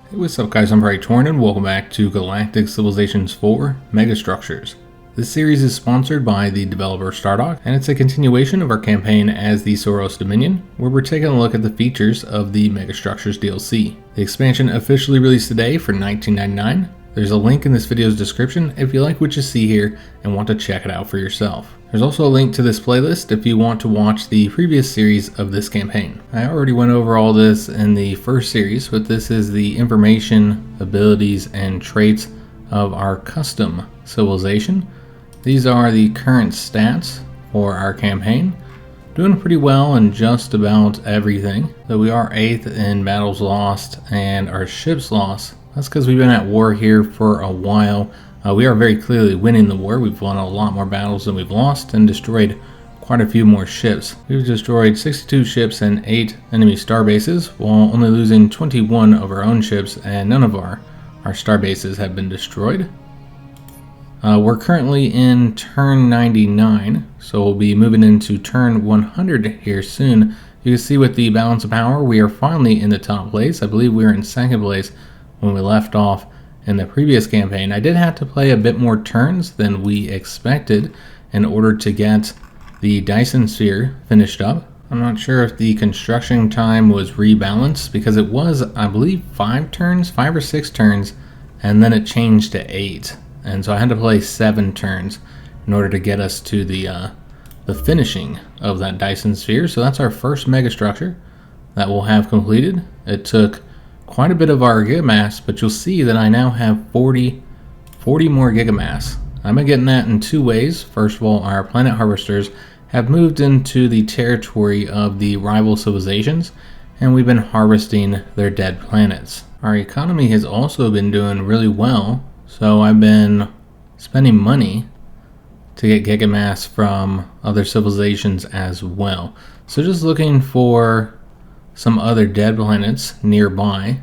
Hey, what's up guys, I'm Torn and welcome back to Galactic Civilizations IV Megastructures. This series is sponsored by the developer Stardock, and it's a continuation of our campaign as the Sauros Dominion, where we're taking a look at the features of the Megastructures DLC. The expansion officially released today for $19.99. There's a link in this video's description if you like what you see here and want to check it out for yourself. There's also a link to this playlist if you want to watch the previous series of this campaign. I already went over all this in the first series, but this is the information, abilities, and traits of our custom civilization. These are the current stats for our campaign. Doing pretty well in just about everything. So we are 8th in battles lost and our ships lost. That's because we've been at war here for a while. We are very clearly winning the war. We've won a lot more battles than we've lost and destroyed quite a few more ships. We've destroyed 62 ships and 8 enemy star bases, while only losing 21 of our own ships, and none of our star bases have been destroyed. We're currently in turn 99, so we'll be moving into turn 100 here soon. You can see with the balance of power, we are finally in the top place. I believe we were in second place when we left off in the previous campaign. I did have to play a bit more turns than we expected in order to get the Dyson sphere finished up. I'm not sure if the construction time was rebalanced because it was, I believe, 5 or 6 turns, and then it changed to 8. And so I had to play 7 turns in order to get us to the finishing of that Dyson sphere. So that's our first megastructure that we'll have completed. It took quite a bit of our gigamass, but you'll see that I now have 40 more gigamass. I've been getting that in 2 ways. First of all, our planet harvesters have moved into the territory of the rival civilizations, and we've been harvesting their dead planets. Our economy has also been doing really well, so I've been spending money to get gigamass from other civilizations as well. So just looking for some other dead planets nearby.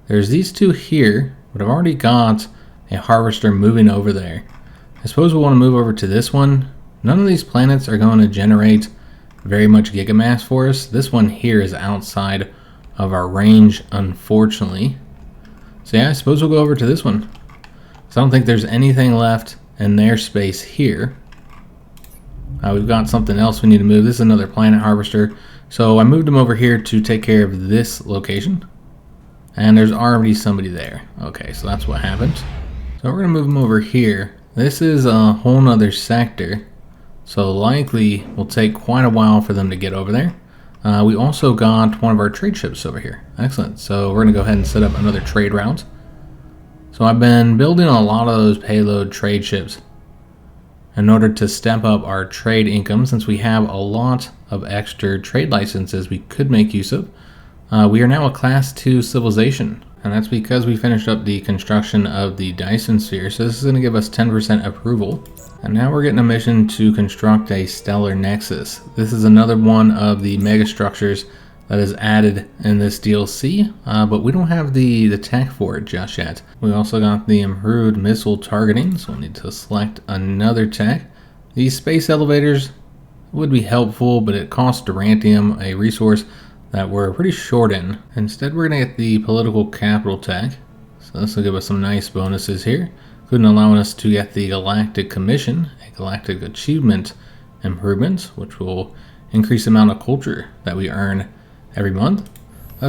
There's these 2 here, but I've already got a harvester moving over there. I suppose we'll want to move over to this one. None of these planets are going to generate very much gigamass for us. This one here is outside of our range, unfortunately. So yeah, I suppose we'll go over to this one. So I don't think there's anything left in their space here. We've got something else we need to move. This is another planet harvester. So I moved them over here to take care of this location. And there's already somebody there. Okay, so that's what happened. So we're going to move them over here. This is a whole nother sector. So likely will take quite a while for them to get over there. We also got one of our trade ships over here. Excellent. So we're going to go ahead and set up another trade route. So I've been building a lot of those payload trade ships in order to step up our trade income, since we have a lot of extra trade licenses we could make use of. We are now a class 2 civilization, and that's because we finished up the construction of the Dyson sphere, so this is going to give us 10% approval. And now we're getting a mission to construct a stellar nexus. This is another one of the megastructures that is added in this DLC, but we don't have the tech for it just yet. We also got the improved missile targeting, so we'll need to select another tech. These space elevators would be helpful, but it costs Durantium, a resource that we're pretty short in. Instead, we're going to get the political capital tech, so this will give us some nice bonuses here, including allowing us to get the Galactic Commission, a Galactic Achievement improvement, which will increase the amount of culture that we earn every month.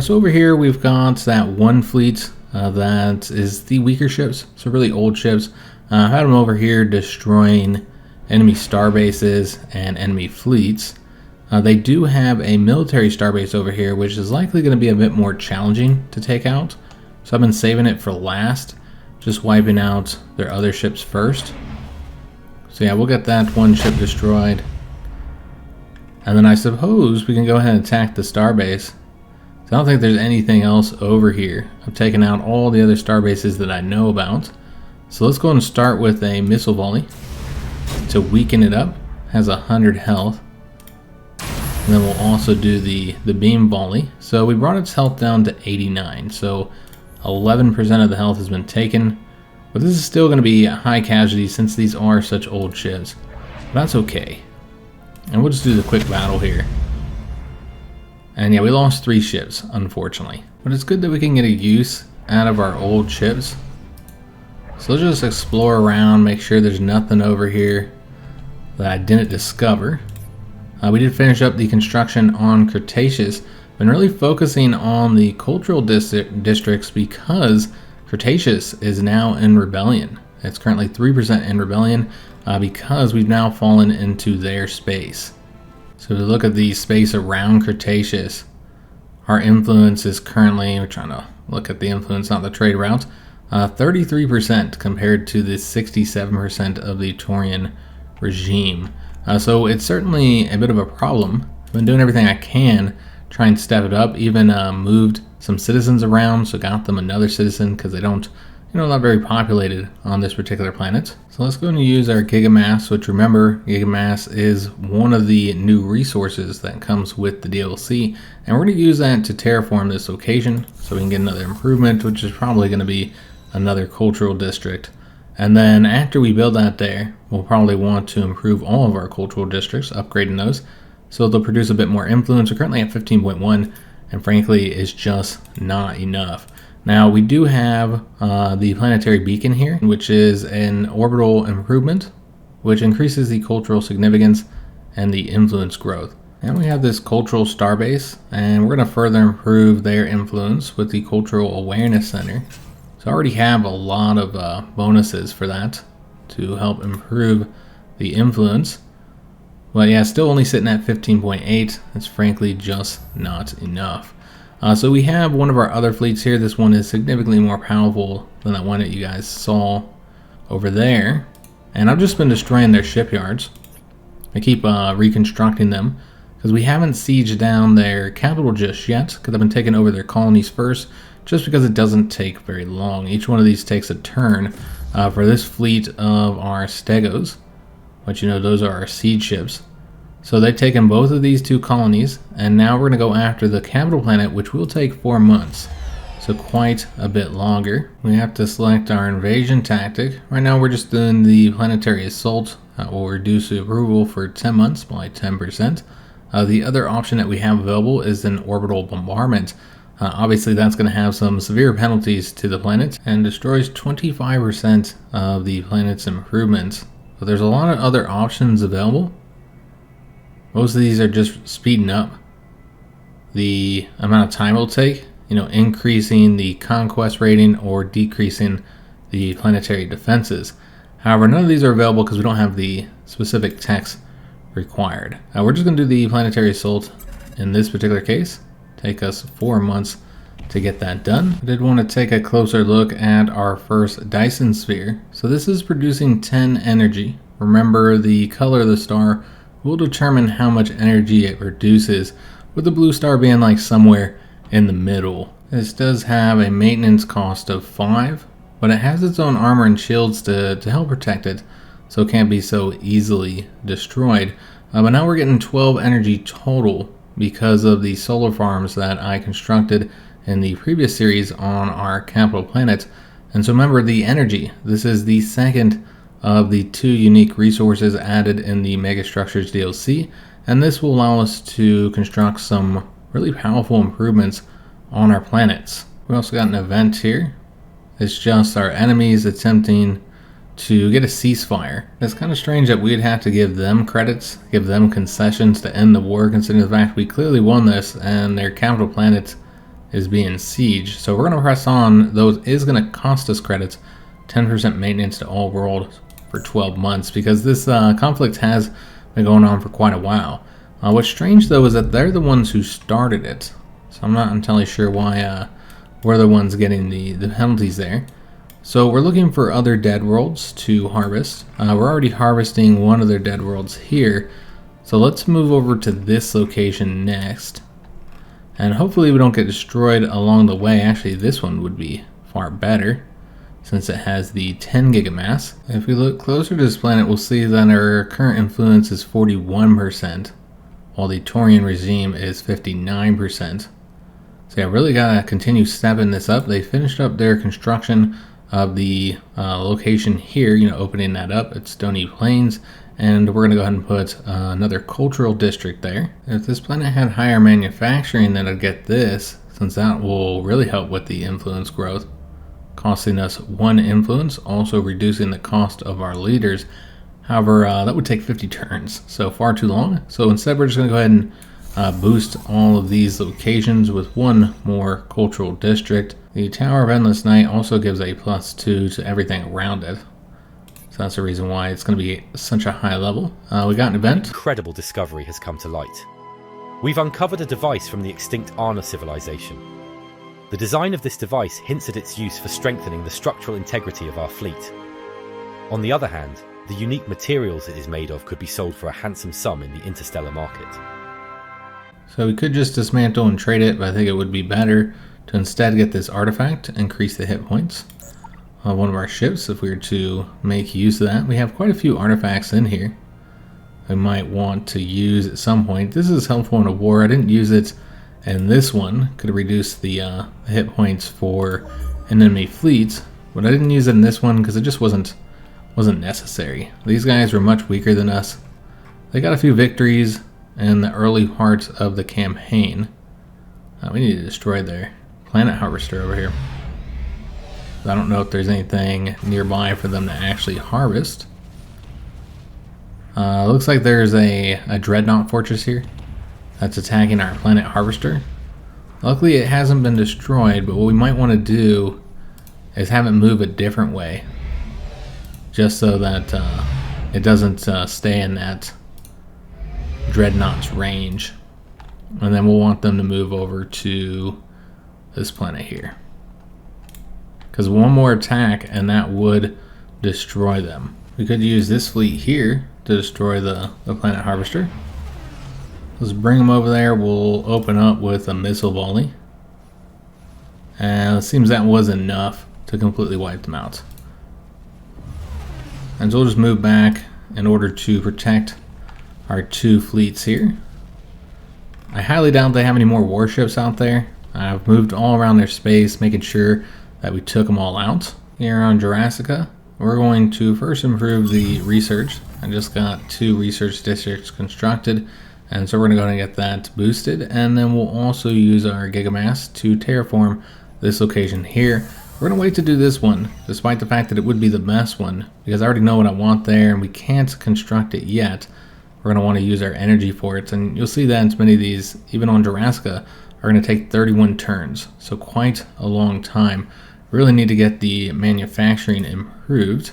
So over here we've got that one fleet that is the weaker ships, so really old ships. I had them over here destroying enemy star bases and enemy fleets. They do have a military starbase over here, which is likely going to be a bit more challenging to take out. So I've been saving it for last, just wiping out their other ships first. So yeah, we'll get that one ship destroyed. And then I suppose we can go ahead and attack the starbase. So I don't think there's anything else over here. I've taken out all the other starbases that I know about. So let's go and start with a missile volley to weaken it up. Has 100 health. And then we'll also do the beam volley. So we brought its health down to 89. So 11% of the health has been taken. But this is still going to be a high casualty since these are such old ships. But that's okay. And we'll just do the quick battle here. And yeah, we lost 3 ships, unfortunately. But it's good that we can get a use out of our old ships. So let's just explore around, make sure there's nothing over here that I didn't discover. We did finish up the construction on Cretaceous, been really focusing on the cultural districts because Cretaceous is now in rebellion. It's currently 3% in rebellion because we've now fallen into their space. So if you look at the space around Cretaceous, our influence is currently, we're trying to look at the influence, not the trade route, 33% compared to the 67% of the Taurian regime. So it's certainly a bit of a problem. I've been doing everything I can, try and step it up, even moved some citizens around, so got them another citizen because they don't, not very populated on this particular planet. So let's go and use our Gigamass, which remember, Gigamass is one of the new resources that comes with the DLC. And we're going to use that to terraform this location so we can get another improvement, which is probably going to be another cultural district. And then after we build that there, we'll probably want to improve all of our cultural districts, upgrading those. So they'll produce a bit more influence. We're currently at 15.1, and frankly, it's just not enough. Now, we do have the planetary beacon here, which is an orbital improvement, which increases the cultural significance and the influence growth. And we have this cultural starbase, and we're going to further improve their influence with the Cultural Awareness Center. So I already have a lot of bonuses for that to help improve the influence. But yeah, still only sitting at 15.8. It's frankly just not enough. So we have one of our other fleets here. This one is significantly more powerful than that one that you guys saw over there. And I've just been destroying their shipyards. I keep reconstructing them because we haven't sieged down their capital just yet, because I've been taking over their colonies first, just because it doesn't take very long. Each one of these takes a turn. For this fleet of our Stegos, which those are our siege ships. So they've taken both of these two colonies, and now we're going to go after the capital planet, which will take 4 months. So quite a bit longer. We have to select our invasion tactic. Right now we're just doing the planetary assault. Will reduce the approval for 10 months by 10%. The other option that we have available is an orbital bombardment. Obviously that's going to have some severe penalties to the planet and destroys 25% of the planet's improvements. But there's a lot of other options available. Most of these are just speeding up the amount of time it'll take, increasing the conquest rating or decreasing the planetary defenses. However, none of these are available because we don't have the specific text required. We're just going to do the planetary assault in this particular case. Take us 4 months to get that done. I did want to take a closer look at our first Dyson sphere. So this is producing 10 energy. Remember, the color of the star will determine how much energy it produces, with the blue star being like somewhere in the middle. This does have a maintenance cost of 5, but it has its own armor and shields to help protect it, so it can't be so easily destroyed. But now we're getting 12 energy total because of the solar farms that I constructed in the previous series on our capital planet. And so remember, the energy, this is the second of the 2 unique resources added in the Megastructures DLC, and this will allow us to construct some really powerful improvements on our planets. We also got an event here. It's just our enemies attempting to get a ceasefire. It's kind of strange that we'd have to give them credits, give them concessions to end the war, considering the fact we clearly won this and their capital planet is being sieged. So we're going to press on. Though it is going to cost us credits, 10% maintenance to all world for 12 months, because this conflict has been going on for quite a while. What's strange though is that they're the ones who started it, so I'm not entirely sure why we're the ones getting the penalties there. So we're looking for other dead worlds to harvest. We're already harvesting one of their dead worlds here, so let's move over to this location next, and hopefully we don't get destroyed along the way. Actually, this one would be far better, since it has the 10 gigamass. If we look closer to this planet, we'll see that our current influence is 41%, while the Taurian regime is 59%. So yeah, really gotta continue stepping this up. They finished up their construction of the location here, opening that up at Stony Plains, and we're gonna go ahead and put another cultural district there. If this planet had higher manufacturing, then I'd get this. since that will really help with the influence growth, costing us 1 influence, also reducing the cost of our leaders. However, that would take 50 turns, so far too long. So instead we're just going to go ahead and boost all of these locations with 1 more cultural district. The Tower of Endless Night also gives a +2 to everything around it. So that's the reason why it's going to be such a high level. We got an event. Incredible discovery has come to light. We've uncovered a device from the extinct Arna civilization. The design of this device hints at its use for strengthening the structural integrity of our fleet. On the other hand, the unique materials it is made of could be sold for a handsome sum in the interstellar market. So we could just dismantle and trade it, but I think it would be better to instead get this artifact, increase the hit points on one of our ships if we were to make use of that. We have quite a few artifacts in here I might want to use at some point. This is helpful in a war. I didn't use it in this one. Could have reduced the hit points for enemy fleets, but I didn't use it in this one because it just wasn't necessary. These guys were much weaker than us. They got a few victories in the early parts of the campaign. We need to destroy their planet harvester over here. I don't know if there's anything nearby for them to actually harvest. Looks like there's a dreadnought fortress here that's attacking our planet harvester. Luckily it hasn't been destroyed, but what we might want to do is have it move a different way, just so that it doesn't stay in that dreadnought's range. And then we'll want them to move over to this planet here, because 1 more attack and that would destroy them. We could use this fleet here to destroy the planet harvester. Let's bring them over there. We'll open up with a missile volley, and it seems that was enough to completely wipe them out. And so we'll just move back in order to protect our 2 fleets here. I highly doubt they have any more warships out there. I've moved all around their space, making sure that we took them all out. Here on Jurassica, we're going to first improve the research. I just got 2 research districts constructed, and so we're going to go ahead and get that boosted. And then we'll also use our Gigamass to terraform this location here. We're going to wait to do this one, despite the fact that it would be the best one, because I already know what I want there, and we can't construct it yet. We're going to want to use our energy for it, and you'll see that many of these, even on Jurassica, are going to take 31 turns, so quite a long time. We really need to get the manufacturing improved.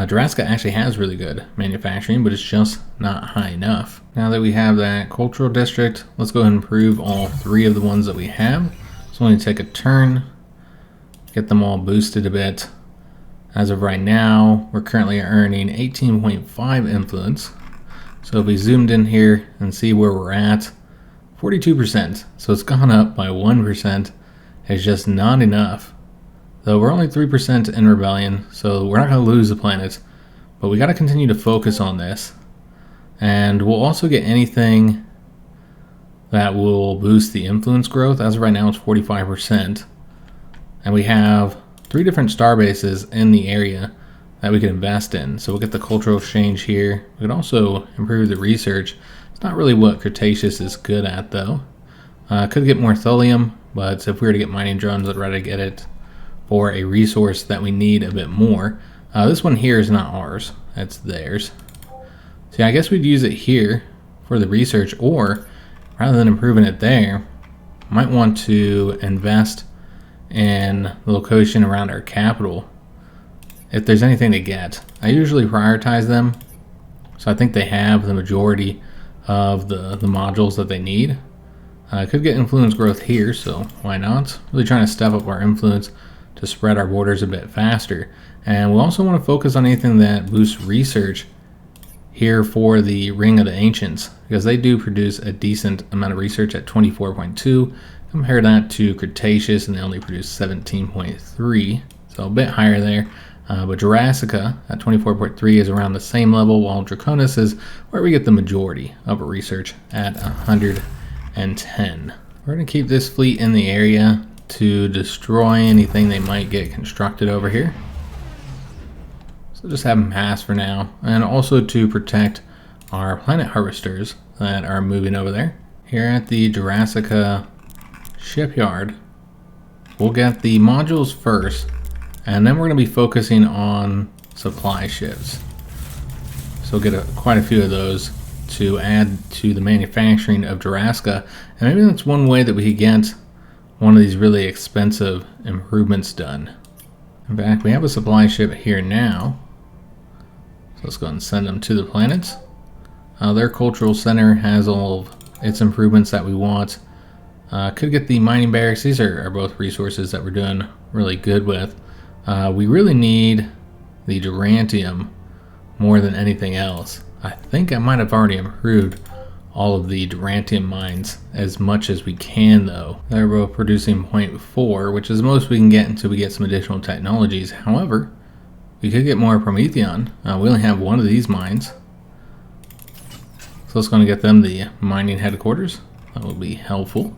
Jurassica actually has really good manufacturing, but it's just not high enough. Now that we have that cultural district, let's go ahead and improve all 3 of the ones that we have. So only take a turn, get them all boosted a bit. As of right now, we're currently earning 18.5 influence. So if we zoomed in here and see where we're at, 42%. So it's gone up by 1%. It's just not enough. Though we're only 3% in rebellion, so we're not going to lose the planet, but we got to continue to focus on this. And we'll also get anything that will boost the influence growth. As of right now, it's 45%. And we have 3 different star bases in the area that we can invest in. So we'll get the cultural exchange here. We could also improve the research. It's not really what Cretaceous is good at, though. Could get more thulium, but if we were to get mining drones, I'd rather get it for a resource that we need a bit more. This one here is not ours, that's theirs. So yeah, I guess we'd use it here for the research, or rather than improving it there, might want to invest in the location around our capital if there's anything to get. I usually prioritize them, so I think they have the majority of the modules that they need. I could get influence growth here, so why not? Really trying to step up our influence to spread our borders a bit faster. And we'll also want to focus on anything that boosts research here for the Ring of the Ancients, because they do produce a decent amount of research at 24.2. Compare that to Cretaceous, and they only produce 17.3, so a bit higher there. But Jurassica at 24.3 is around the same level, while Draconis is where we get the majority of our research at 110. We're going to keep this fleet in the area to destroy anything they might get constructed over here. So just have them pass for now, and also to protect our planet harvesters that are moving over there. Here at the Jurassica shipyard. We'll get the modules first, and then we're going to be focusing on supply ships. So we'll get quite a few of those to add to the manufacturing of Jurassica, and maybe that's one way that we could get one of these really expensive improvements done. In fact, we have a supply ship here now, so let's go ahead and send them to the planets. Their cultural center has all of its improvements that we want. Could get the mining barracks. These are both resources that we're doing really good with. We really need the Durantium more than anything else. I think I might have already improved all of the Durantium mines as much as we can though. They're both producing 0.4, which is the most we can get until we get some additional technologies. However, we could get more Prometheon. We only have one of these mines. So let's go and get them the mining headquarters. That will be helpful.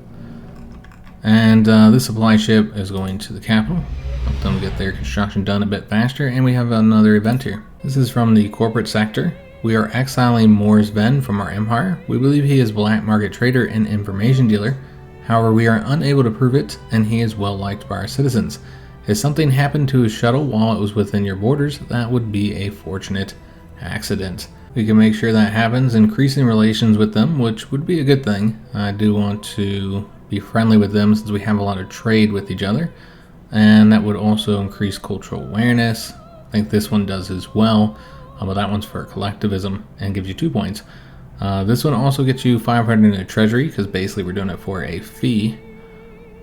And this supply ship is going to the capital. Help them get their construction done a bit faster. And we have another event here. This is from the corporate sector. We are exiling Mor's Ven from our empire. We believe he is black market trader and information dealer. However, we are unable to prove it, and he is well liked by our citizens. If something happened to his shuttle while it was within your borders, that would be a fortunate accident. We can make sure that happens, increasing relations with them, which would be a good thing. I do want to be friendly with them since we have a lot of trade with each other, and that would also increase cultural awareness. I think this one does as well. But that one's for collectivism and gives you 2 points. This one also gets you 500 in a treasury because basically we're doing it for a fee.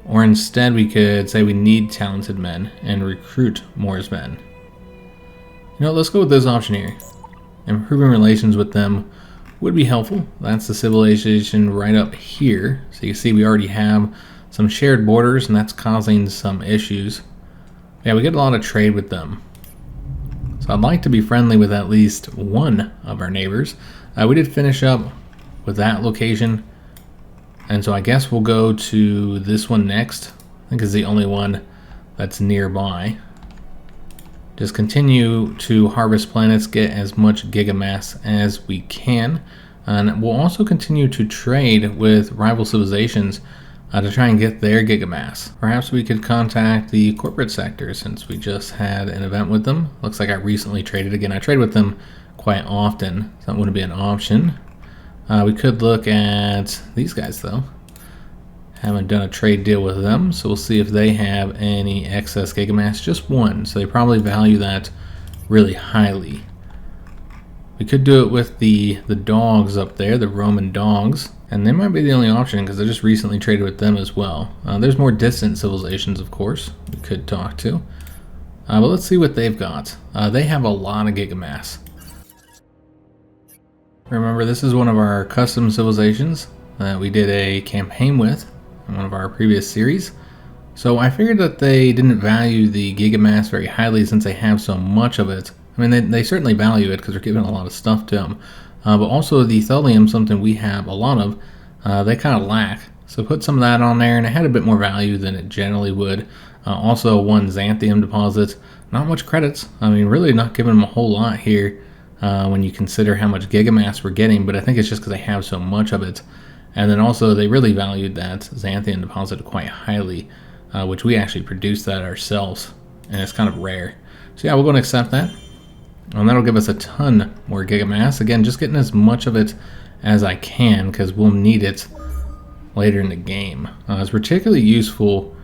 Or instead we could say we need talented men and recruit Mor's men. You know, let's go with this option here. Improving relations with them would be helpful. That's the civilization right up here. So you see we already have some shared borders and that's causing some issues. Yeah, we get a lot of trade with them. So I'd like to be friendly with at least one of our neighbors. We did finish up with that location, and so I guess we'll go to this one next. I think it's the only one that's nearby. Just continue to harvest planets, get as much gigamass as we can, and we'll also continue to trade with rival civilizations to try and get their gigamass. Perhaps we could contact the corporate sector since we just had an event with them. Looks like I recently traded again. I trade with them quite often, so that wouldn't be an option. We could look at these guys though. Haven't done a trade deal with them, so we'll see if they have any excess gigamass. Just one, so they probably value that really highly. We could do it with the dogs up there, the Roman dogs. And they might be the only option because I just recently traded with them as well. There's more distant civilizations, of course, we could talk to. But let's see what they've got. They have a lot of gigamass. Remember, this is one of our custom civilizations that we did a campaign with in one of our previous series. So I figured that they didn't value the gigamass very highly since they have so much of it. I mean, they certainly value it because we're giving a lot of stuff to them. But also the thulium, something we have a lot of, they kind of lack. So put some of that on there, and it had a bit more value than it generally would. Also one xanthium deposit, not much credits. I mean, really not giving them a whole lot here when you consider how much gigamass we're getting, but I think it's just because they have so much of it. And then also they really valued that xanthium deposit quite highly, which we actually produced that ourselves, and it's kind of rare. So yeah, we're going to accept that. And that'll give us a ton more gigamass. Again, just getting as much of it as I can because we'll need it later in the game. It's particularly useful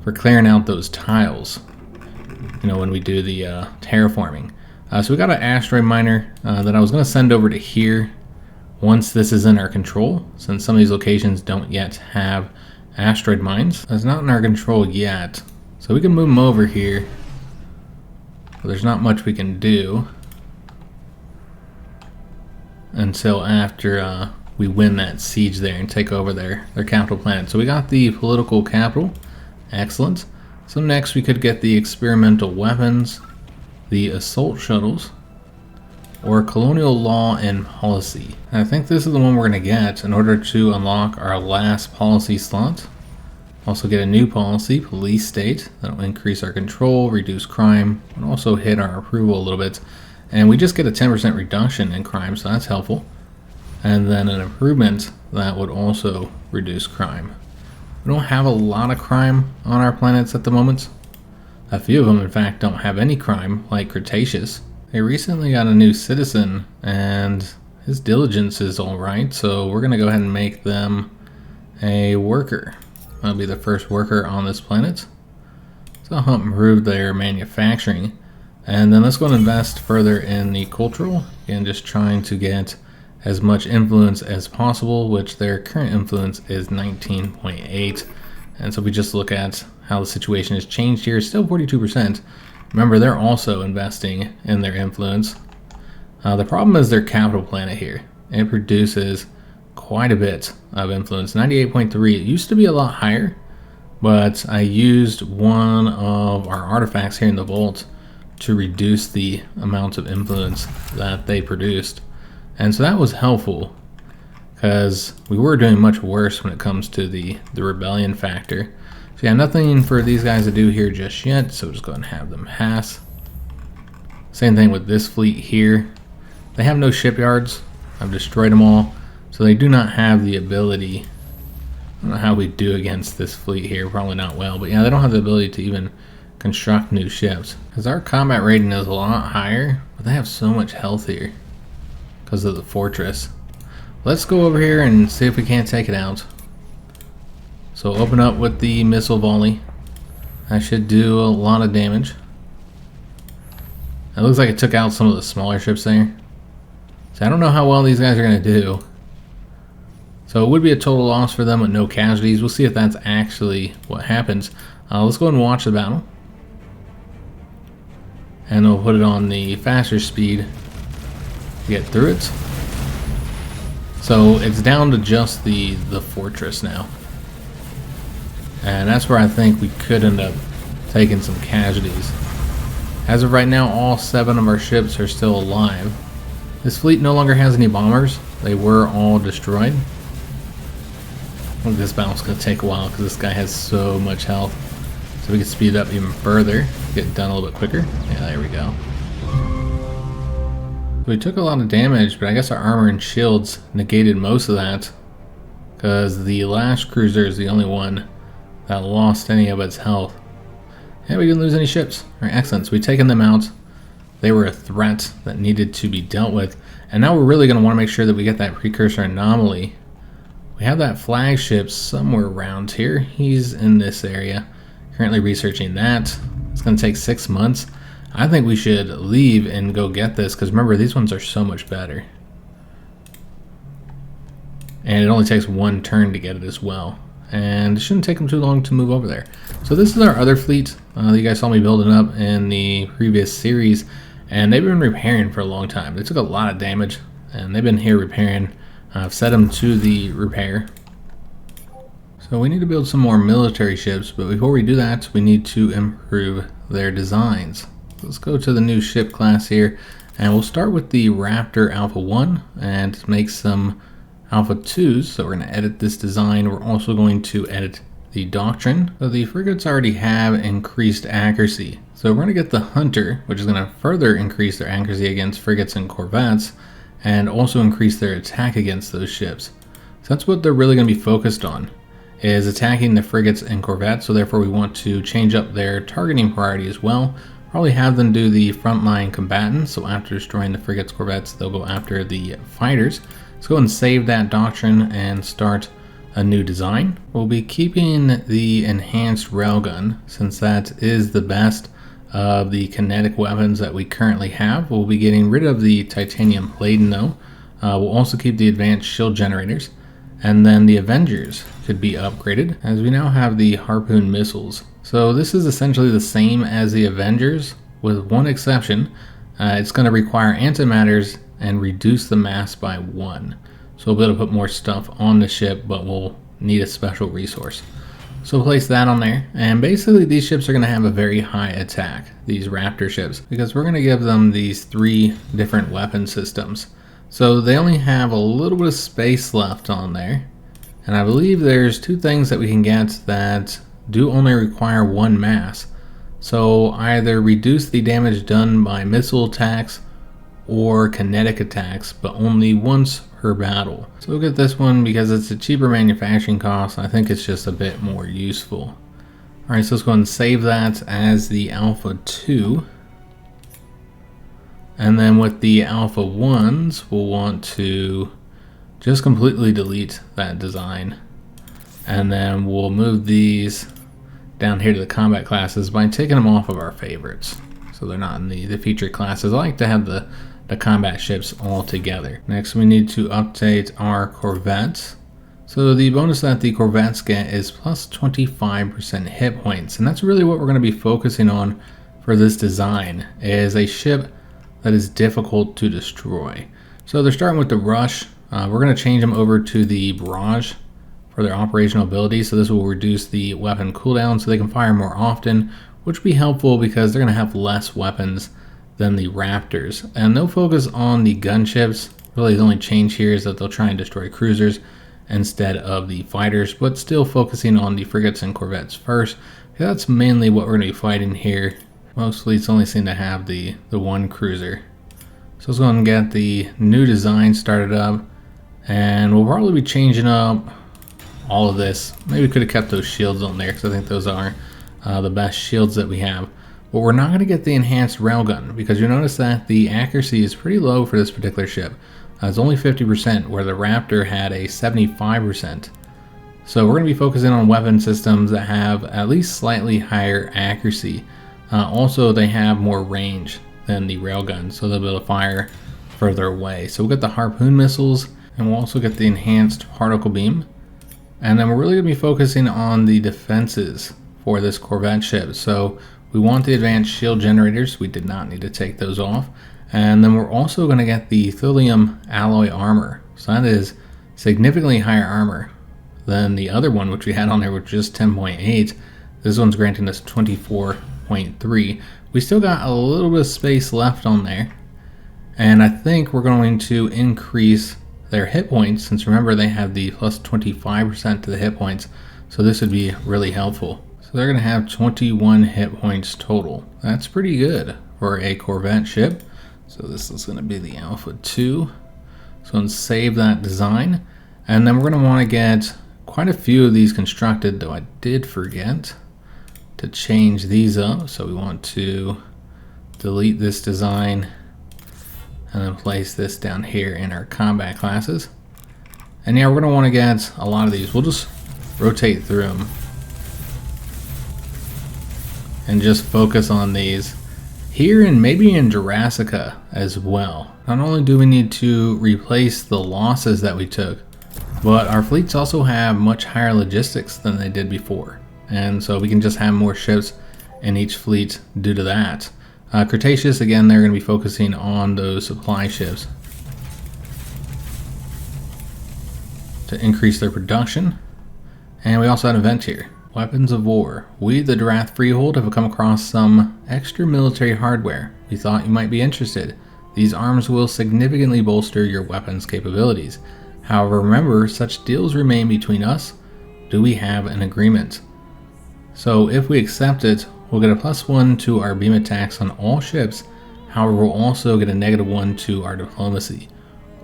for clearing out those tiles, you know, when we do the terraforming. So we got an asteroid miner that I was going to send over to here once this is in our control, since some of these locations don't yet have asteroid mines. It's not in our control yet, so we can move them over here. But there's not much we can do until after we win that siege there and take over their capital planet. So we got the political capital. Excellent. So next we could get the experimental weapons, the assault shuttles, or colonial law and policy. And I think this is the one we're going to get in order to unlock our last policy slot. Also get a new policy, police state. That'll increase our control, reduce crime, and also hit our approval a little bit. And we just get a 10% reduction in crime, so that's helpful. And then an improvement that would also reduce crime. We don't have a lot of crime on our planets at the moment. A few of them, in fact, don't have any crime, like Cretaceous. They recently got a new citizen, and his diligence is alright, so we're going to go ahead and make them a worker. That'll be the first worker on this planet. So I'll help improve their manufacturing. And then let's go and invest further in the cultural, and just trying to get as much influence as possible, which their current influence is 19.8. And so if we just look at how the situation has changed here, still 42%. Remember, they're also investing in their influence. The problem is their capital planet here. It produces quite a bit of influence, 98.3. It used to be a lot higher, but I used one of our artifacts here in the vault to reduce the amount of influence that they produced. And so that was helpful, because we were doing much worse when it comes to the rebellion factor. So yeah, nothing for these guys to do here just yet, so we'll just go ahead and have them pass. Same thing with this fleet here. They have no shipyards. I've destroyed them all, so they do not have the ability. I don't know how we do against this fleet here, probably not well, but yeah, they don't have the ability to even construct new ships, because our combat rating is a lot higher, but they have so much health here because of the fortress. Let's go over here and see if we can't take it out. So open up with the missile volley. That should do a lot of damage. It looks like it took out some of the smaller ships there. So I don't know how well these guys are going to do. So it would be a total loss for them with no casualties. We'll see if that's actually what happens. Let's go ahead and watch the battle. And we'll put it on the faster speed to get through it. So it's down to just the fortress now. And that's where I think we could end up taking some casualties. As of right now, all 7 of our ships are still alive. This fleet no longer has any bombers. They were all destroyed. I think this battle's going to take a while because this guy has so much health. So we can speed it up even further, get it done a little bit quicker. Yeah, there we go. We took a lot of damage, but I guess our armor and shields negated most of that, because the last cruiser is the only one that lost any of its health. And we didn't lose any ships. All right, excellent. So we've taken them out. They were a threat that needed to be dealt with. And now we're really going to want to make sure that we get that precursor anomaly. We have that flagship somewhere around here. He's in this area. Currently researching that. It's going to take 6 months. I think we should leave and go get this, because remember, these ones are so much better. And it only takes 1 turn to get it as well. And it shouldn't take them too long to move over there. So this is our other fleet that you guys saw me building up in the previous series. And they've been repairing for a long time. They took a lot of damage, and they've been here repairing. I've set them to the repair. So we need to build some more military ships, but before we do that, we need to improve their designs. Let's go to the new ship class here, and we'll start with the Raptor Alpha 1 and make some Alpha 2s. So we're going to edit this design. We're also going to edit the doctrine. So the frigates already have increased accuracy. So we're going to get the Hunter, which is going to further increase their accuracy against frigates and corvettes, and also increase their attack against those ships. So that's what they're really going to be focused on, is attacking the frigates and corvettes. So therefore we want to change up their targeting priority as well. Probably have them do the frontline combatants. So after destroying the frigates, corvettes, they'll go after the fighters. Let's go and save that doctrine and start a new design. We'll be keeping the enhanced railgun, since that is the best of the kinetic weapons that we currently have. We'll be getting rid of the titanium plating though. We'll also keep the advanced shield generators. And then the Avengers could be upgraded, as we now have the Harpoon missiles. So this is essentially the same as the Avengers, with one exception. It's going to require antimatters and reduce the mass by 1. So we'll be able to put more stuff on the ship, but we'll need a special resource. So we'll place that on there. And basically these ships are going to have a very high attack, these Raptor ships, because we're going to give them these 3 different weapon systems. So they only have a little bit of space left on there. And I believe there's 2 things that we can get that do only require 1 mass. So either reduce the damage done by missile attacks, or kinetic attacks, but only once per battle. So we'll get this one because it's a cheaper manufacturing cost. I think it's just a bit more useful. Alright, so let's go ahead and save that as the Alpha 2. And then with the Alpha 1s, we'll want to just completely delete that design. And then we'll move these down here to the combat classes by taking them off of our favorites. So they're not in the featured classes. I like to have the combat ships all together. Next, we need to update our corvettes. So the bonus that the corvettes get is plus 25% hit points. And that's really what we're going to be focusing on for this design, is a ship that is difficult to destroy. So they're starting with the Rush. We're going to change them over to the Barrage for their operational abilities. So this will reduce the weapon cooldown so they can fire more often, which will be helpful because they're going to have less weapons than the Raptors. And they'll focus on the gunships. Really the only change here is that they'll try and destroy cruisers instead of the fighters, but still focusing on the frigates and corvettes first. That's mainly what we're going to be fighting here. Most fleets only seem to have the one cruiser. So let's go ahead and get the new design started up. And we'll probably be changing up all of this. Maybe we could have kept those shields on there because I think those are the best shields that we have. But we're not going to get the enhanced railgun because you notice that the accuracy is pretty low for this particular ship. It's only 50%, where the Raptor had a 75%. So we're going to be focusing on weapon systems that have at least slightly higher accuracy. Also, they have more range than the railgun, so they'll be able to fire further away. So we'll get the harpoon missiles, and we'll also get the enhanced particle beam. And then we're really going to be focusing on the defenses for this corvette ship. So we want the advanced shield generators. We did not need to take those off. And then we're also going to get the thulium alloy armor. So that is significantly higher armor than the other one, which we had on there, which was just 10.8. This one's granting us 24.3. We still got a little bit of space left on there. And I think we're going to increase their hit points, since remember they have the plus 25% to the hit points. So this would be really helpful. So they're going to have 21 hit points total. That's pretty good for a corvette ship. So this is going to be the Alpha 2. So I'm going to save that design. And then we're going to want to get quite a few of these constructed, though I did forget to change these up. So we want to delete this design and then place this down here in our combat classes. And yeah, we're going to want to get a lot of these. We'll just rotate through them and just focus on these here and maybe in Jurassica as well. Not only do we need to replace the losses that we took, but our fleets also have much higher logistics than they did before. And so we can just have more ships in each fleet due to that. Cretaceous, again, they're going to be focusing on those supply ships to increase their production. And we also had an event here. Weapons of War. We, the Durath Freehold, have come across some extra military hardware. We thought you might be interested. These arms will significantly bolster your weapons capabilities. However, remember, such deals remain between us. Do we have an agreement? So if we accept it, we'll get a +1 to our beam attacks on all ships. However, we'll also get a -1 to our diplomacy.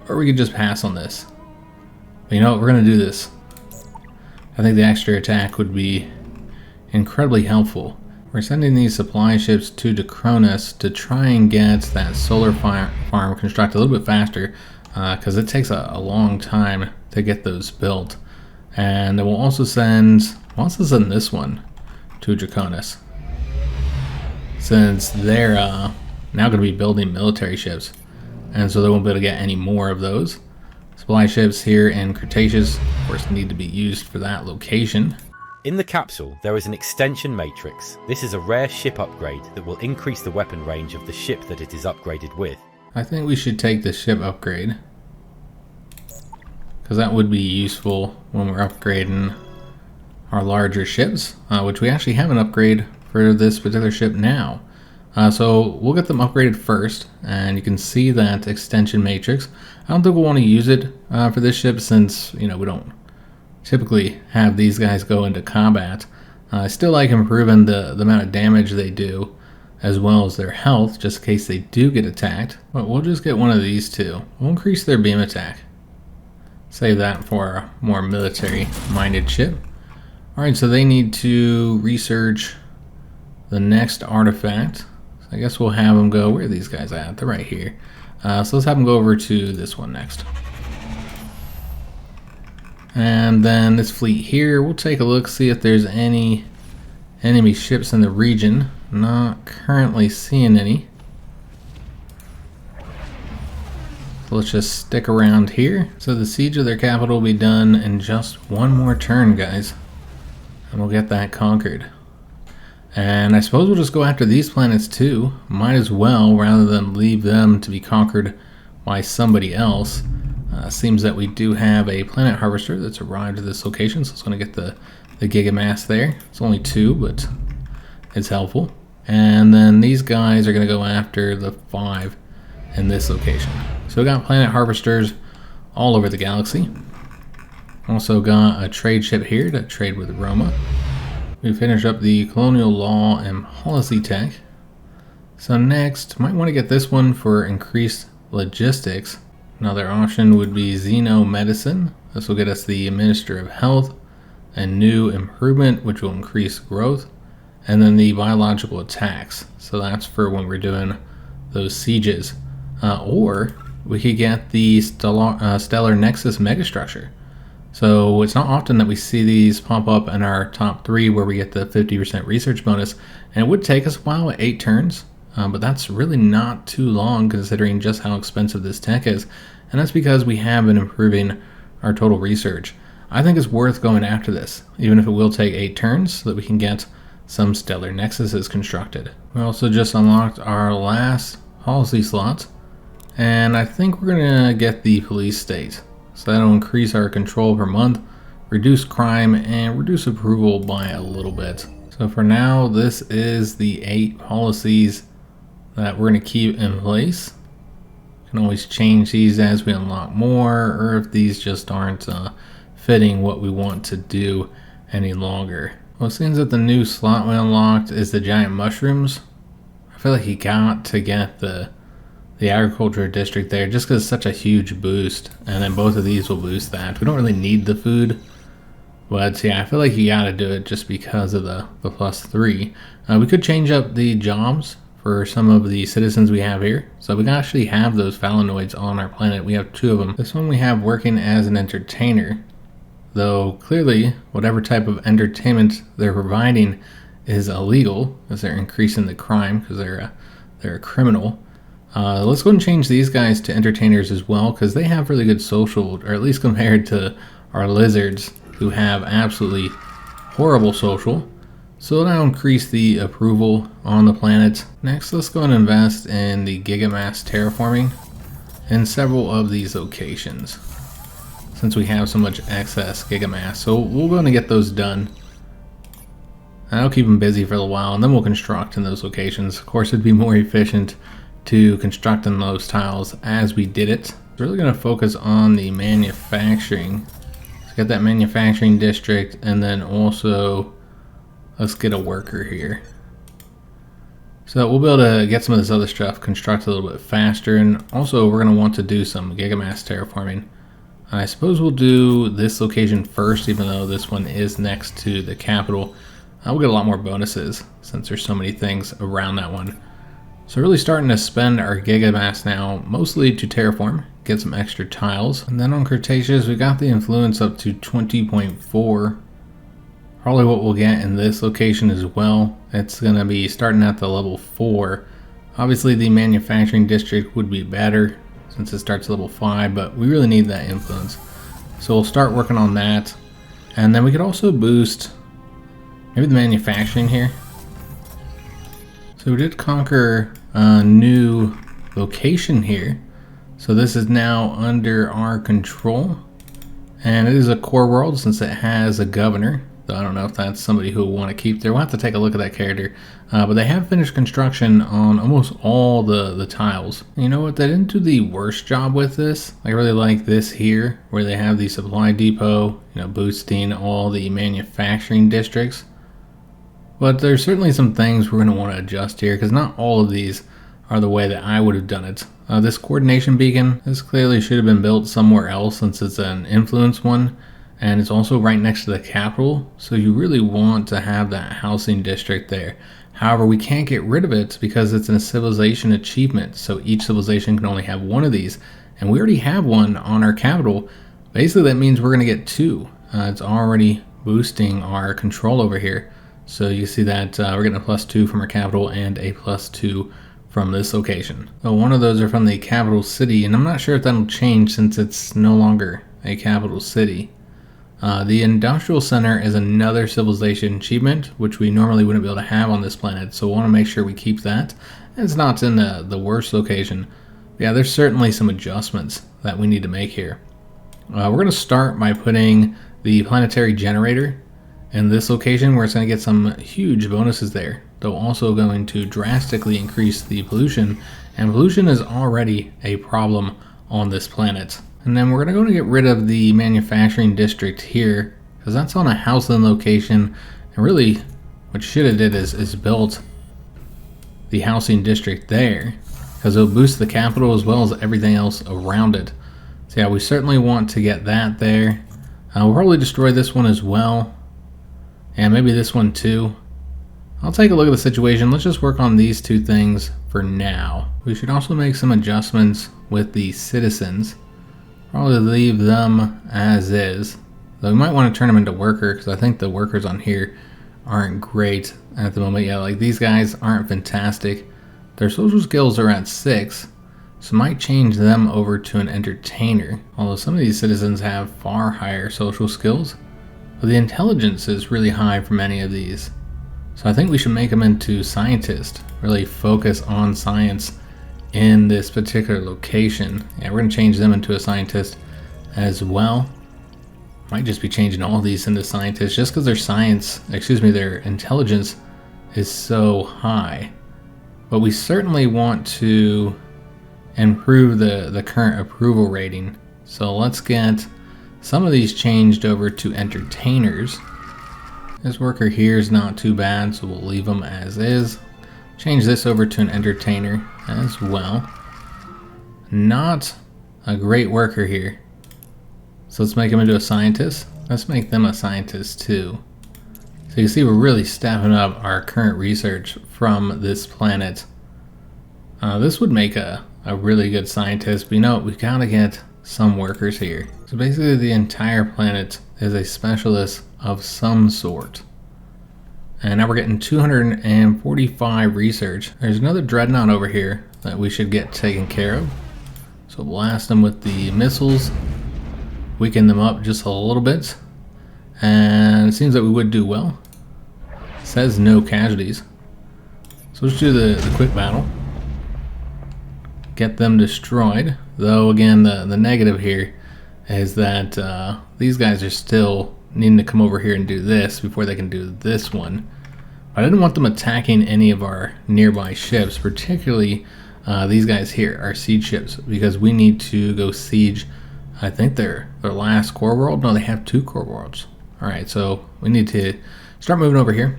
Or we could just pass on this. But you know what, we're going to do this. I think the extra attack would be incredibly helpful. We're sending these supply ships to Dacronus to try and get that solar farm constructed a little bit faster, because it takes a long time to get those built. And then we'll also send, this one to Draconis, since they're now going to be building military ships, and so they won't be able to get any more of those. Supply ships here in Cretaceous, of course, need to be used for that location. In the capsule, there is an extension matrix. This is a rare ship upgrade that will increase the weapon range of the ship that it is upgraded with. I think we should take the ship upgrade, because that would be useful when we're upgrading our larger ships, which we actually have an upgrade for this particular ship now. So we'll get them upgraded first, and you can see that extension matrix. I don't think we'll want to use it for this ship, since we don't typically have these guys go into combat. I still like improving the amount of damage they do, as well as their health, just in case they do get attacked. But we'll just get one of these two. We'll increase their beam attack. Save that for a more military-minded ship. Alright, so they need to research the next artifact. So I guess we'll have them go, where are these guys at? They're right here. So let's have them go over to this one next. And then this fleet here, we'll take a look, see if there's any enemy ships in the region. Not currently seeing any. So let's just stick around here. So the siege of their capital will be done in just one more turn, guys. And we'll get that conquered. And I suppose we'll just go after these planets too. Might as well, rather than leave them to be conquered by somebody else. Seems that we do have a planet harvester that's arrived at this location, so it's going to get the gigamass there. It's only 2, but it's helpful. And then these guys are going to go after the 5 in this location. So we got planet harvesters all over the galaxy. Also got a trade ship here to trade with Roma. We finished up the colonial law and policy tech. So next, might want to get this one for increased logistics. Another option would be Xeno Medicine. This will get us the Minister of Health and New Improvement, which will increase growth. And then the biological attacks. So that's for when we're doing those sieges. Or we could get the Stellar Nexus Megastructure. So it's not often that we see these pop up in our top 3 where we get the 50% research bonus. And it would take us a while at 8 turns. But that's really not too long considering just how expensive this tech is. And that's because we have been improving our total research. I think it's worth going after this, even if it will take 8 turns, so that we can get some stellar nexuses constructed. We also just unlocked our last policy slot. And I think we're going to get the police state. So that'll increase our control per month, reduce crime, and reduce approval by a little bit. So for now, this is the 8 policies that we're going to keep in place. We can always change these as we unlock more, or if these just aren't fitting what we want to do any longer. Well, it seems that the new slot we unlocked is the giant mushrooms. I feel like you got to get the agriculture district there just because it's such a huge boost, and then both of these will boost that. We don't really need the food, but yeah, I feel like you gotta do it just because of the +3. We could change up the jobs for some of the citizens we have here. So we actually have those phalanoids on our planet. We have 2 of them. This one we have working as an entertainer, though clearly whatever type of entertainment they're providing is illegal because they're increasing the crime because they're a criminal. Let's go and change these guys to entertainers as well because they have really good social, or at least compared to our lizards who have absolutely horrible social. So that'll increase the approval on the planet. Next, let's go and invest in the gigamass terraforming in several of these locations since we have so much excess gigamass. So we're going to get those done. That'll keep them busy for a while, and then we'll construct in those locations. Of course, it'd be more efficient to construct in those tiles as we did it. We're really going to focus on the manufacturing. Let's get that manufacturing district, and then also let's get a worker here. So we'll be able to get some of this other stuff constructed a little bit faster, and also we're going to want to do some gigamass terraforming. I suppose we'll do this location first, even though this one is next to the capital. We'll get a lot more bonuses since there's so many things around that one. So really starting to spend our gigamass now, mostly to terraform, get some extra tiles. And then on Cretaceous, we got the influence up to 20.4. Probably what we'll get in this location as well. It's going to be starting at the level 4. Obviously the manufacturing district would be better since it starts at level 5, but we really need that influence. So we'll start working on that. And then we could also boost maybe the manufacturing here. So we did conquer a new location here. So this is now under our control. And it is a core world since it has a governor. Though I don't know if that's somebody who will want to keep there. We'll have to take a look at that character. But they have finished construction on almost all the tiles. You know what? They didn't do the worst job with this. I really like this here where they have the supply depot, boosting all the manufacturing districts. But there's certainly some things we're going to want to adjust here, because not all of these are the way that I would have done it. This coordination beacon, this clearly should have been built somewhere else since it's an influence one, and it's also right next to the capital, so you really want to have that housing district there. However, we can't get rid of it because it's a civilization achievement, so each civilization can only have one of these, and we already have one on our capital. Basically that means we're going to get two. It's already boosting our control over here, so you see that we're getting a +2 from our capital and a +2 from this location. So one of those are from the capital city, and I'm not sure if that'll change since it's no longer a capital city. The industrial center is another civilization achievement, which we normally wouldn't be able to have on this planet, so we want to make sure we keep that. And it's not in the worst location. Yeah, there's certainly some adjustments that we need to make here. We're going to start by putting the planetary generator in this location, where it's going to get some huge bonuses there. They're also going to drastically increase the pollution, and pollution is already a problem on this planet. And then we're going to get rid of the manufacturing district here, because that's on a housing location, and really what should have did is built the housing district there, because it'll boost the capital as well as everything else around it. So yeah, we certainly want to get that there. We'll probably destroy this one as well, and maybe this one too. I'll take a look at the situation. Let's just work on these two things for now. We should also make some adjustments with the citizens. Probably leave them as is, though we might want to turn them into worker, because I think the workers on here aren't great at the moment. Yeah, like these guys aren't fantastic. Their social skills are at 6, so might change them over to an entertainer, although some of these citizens have far higher social skills, but the intelligence is really high for many of these. So I think we should make them into scientists, really focus on science in this particular location. Yeah, we're going to change them into a scientist as well. Might just be changing all these into scientists just because their intelligence is so high. But we certainly want to improve the current approval rating. So let's get some of these changed over to entertainers. This worker here is not too bad, so we'll leave them as is. Change this over to an entertainer as well. Not a great worker here, so let's make him into a scientist. Let's make them a scientist too. So you see we're really stepping up our current research from this planet. This would make a really good scientist, but you know, we've got to get some workers here. So basically the entire planet is a specialist of some sort. And now we're getting 245 research. There's another dreadnought over here that we should get taken care of. So blast them with the missiles, weaken them up just a little bit, and it seems that we would do well. It says no casualties. So let's do the quick battle. Get them destroyed, though again the negative here is that these guys are still needing to come over here and do this before they can do this one. I didn't want them attacking any of our nearby ships, particularly these guys here, our siege ships, because we need to go siege, I think their last core world. No, they have 2 core worlds. Alright, so we need to start moving over here,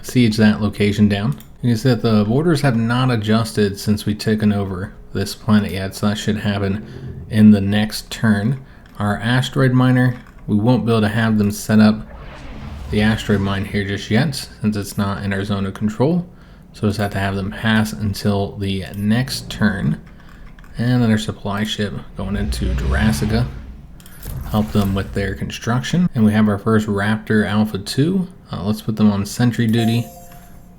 siege that location down. You can see that the borders have not adjusted since we've taken over this planet yet, so that should happen in the next turn. Our asteroid miner, we won't be able to have them set up the asteroid mine here just yet, since it's not in our zone of control. So just have to have them pass until the next turn. And then our supply ship going into Jurassica, help them with their construction. And we have our first Raptor Alpha 2. Let's put them on sentry duty.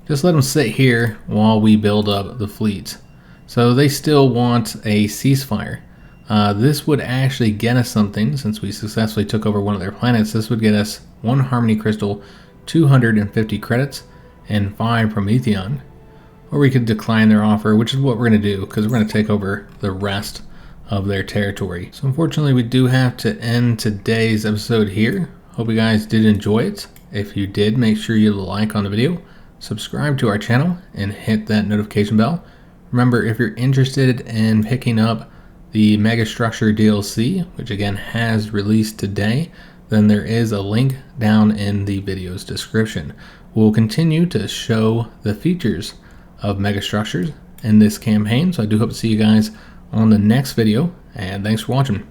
Just let them sit here while we build up the fleet. So they still want a ceasefire. This would actually get us something, since we successfully took over one of their planets. This would get us 1 Harmony Crystal, 250 credits, and 5 Prometheon. Or we could decline their offer, which is what we're going to do, because we're going to take over the rest of their territory. So unfortunately we do have to end today's episode here. Hope you guys did enjoy it. If you did, make sure you like on the video, subscribe to our channel, and hit that notification bell. Remember, if you're interested in picking up the Megastructure DLC, which again has released today, then there is a link down in the video's description. We'll continue to show the features of Megastructures in this campaign, so I do hope to see you guys on the next video, and thanks for watching.